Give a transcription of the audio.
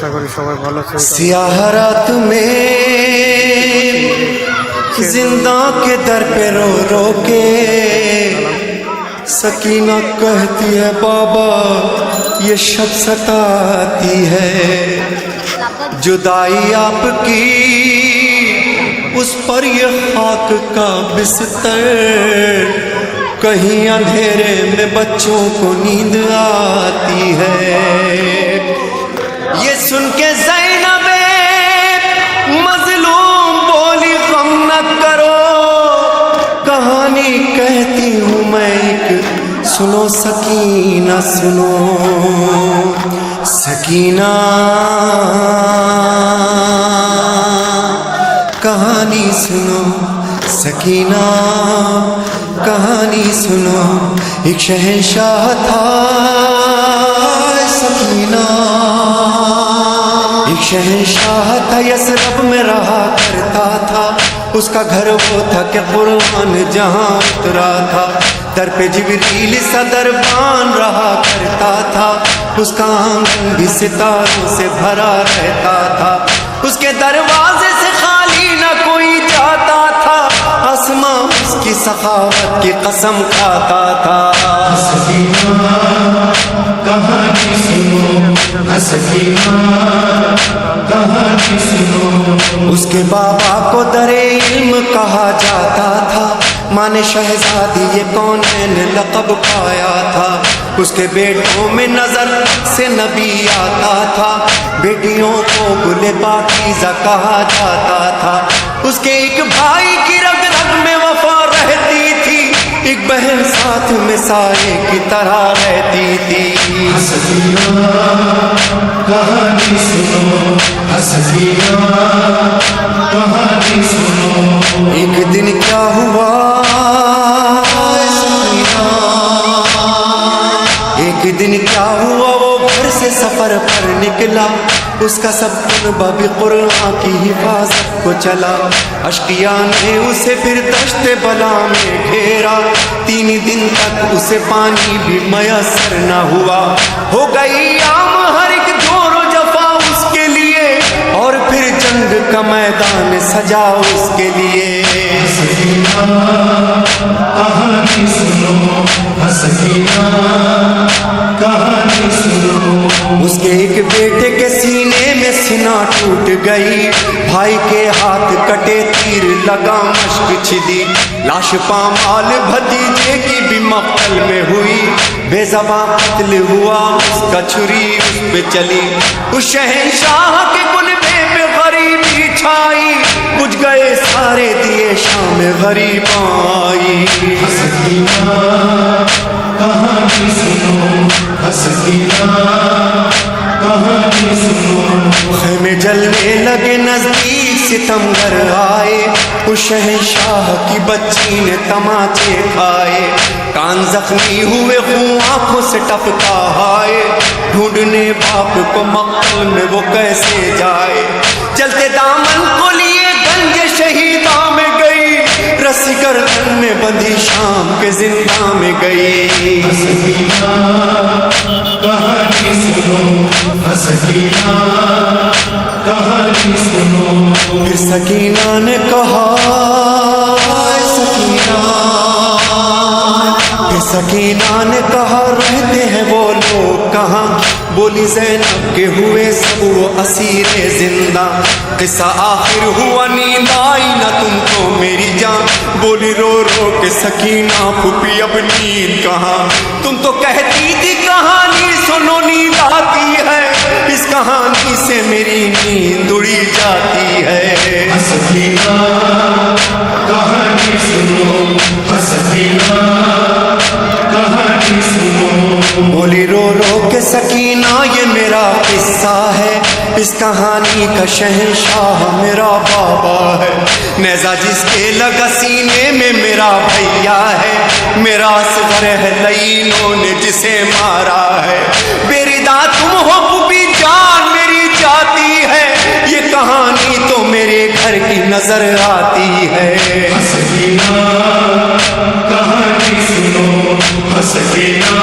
আশা করি সবাই ভালো আছেন। सियाह रात में जिंदा के दर पे रो रो के सकीना कहती है बाबा ये शब सताती है, जुदाई आपकी उस पर ये खाक का बिस्तर, कहीं अंधेरे में बच्चों को नींद आती है। ये सुन के ज़ैनबे मजलूम बोली गम न करो, कहानी कहती हूँ मैं एक, सुनो सकीना सुनो सकीना, कहानी सुनो सकीना, कहानी सुनो। एक शहंशाह था सकीना, एक शहंशाह था यसरब में रहा करता था, उसका घर वो था कि कुरान जहाँ उतरा था, दर पे जिब्रील सा दरबान रहा करता था, उसका आंगन भी सितारों से भरा रहता था, उसके दरवाजे से खाली न कोई जाता था, आसमां उसकी सखावत की कसम खाता था। सकीना कहानी सुनो, सकीना कहानी सुनो। उसके बाबा को दरे इल्म कहा जाता था, माँ ने शहजादी ये कौनैन लक़ब पाया था, उसके बेटों में नजर से नबी आता था, बेटियों को गुले पाकीज़ा कहा जाता था, उसके एक भाई की रग रग में वफा रहती थी, एक बहन साथ में साये की तरह रहती थी। सकीना कहानी सुनो, सकीना कहानी सुनो। एक दिन क्या हुआ सकीना, एक दिन क्या हुआ, वो घर से सफर पर निकला, उसका सब तजुर्बा भी कुरान की हिफाजत को चला, अश्किया ने उसे फिर दश्ते बला में घेरा, 3 दिन तक उसे पानी भी मयसर न हुआ, हो गई आम हर एक जोरो जफा उसके लिए, और फिर जंग का मैदान सजा उसके लिए। सकीना कहानी सुनो, सकीना कहानी सुनो। उसके एक बेटे के सीने में सीना टूट गई, भाई के हाथ कटे तीर लगा मश्क छिदी, लाश पामाल भतीजे की भी मक्तल में हुई, बेज़बां कत्ल हुआ उसका छुरी उस पे चली, उस शहंशाह के कुनबे पे गरीबी छाई, बुझ गए सारे दिए शाम गरीब आई। सकीना कहानी सुनो, सकीना कहानी सुनो। खेमे जलने लगे नजदीक सितमगर आए, उस शहंशाह की बच्ची ने तमाचे खाए, कान जख्मी हुए खून आंखों से टपका आए, ढूंढने बाप को मक्तल में वो कैसे जाए, चलते दामन को लिए गंज शहीदा में गई, रस्सी गर्दन में बंधी शाम के जिंदा में गई। सकीना कहानी सुनो, सकीना कहानी सुनो। फिर सकीना ने कहा सकीना, फिर सकीना ने कहा रहते हैं वो लोग कहाँ, बोली ज़ैनब के हुए सब वो असीरे जिंदा, किस्सा आखिर हुआ नींद आई ना तुमको मेरी जान, बोली रो रो के सकीना फूफी अब नींद कहाँ, तुम तो कहती थी कहानी सुनो नींद आती है, इस कहानी से मेरी नींद उड़ी जाती है। सकीना कहानी सुनो, सकीना कहानी सुनो। बोली रो रो के सकीना ये मेरा किस्सा है, इस कहानी का शहंशाह मेरा बाबा है, नेज़ा जिसके लगा सीने में मेरा भैया है, मेरा असगर है लईनों ने जिसे मारा है, बेरिदा तुम हो पुपी जान मेरी जाती है, ये कहानी तो मेरे घर की नजर आती है। सकीना कहानी सुनो, सकीना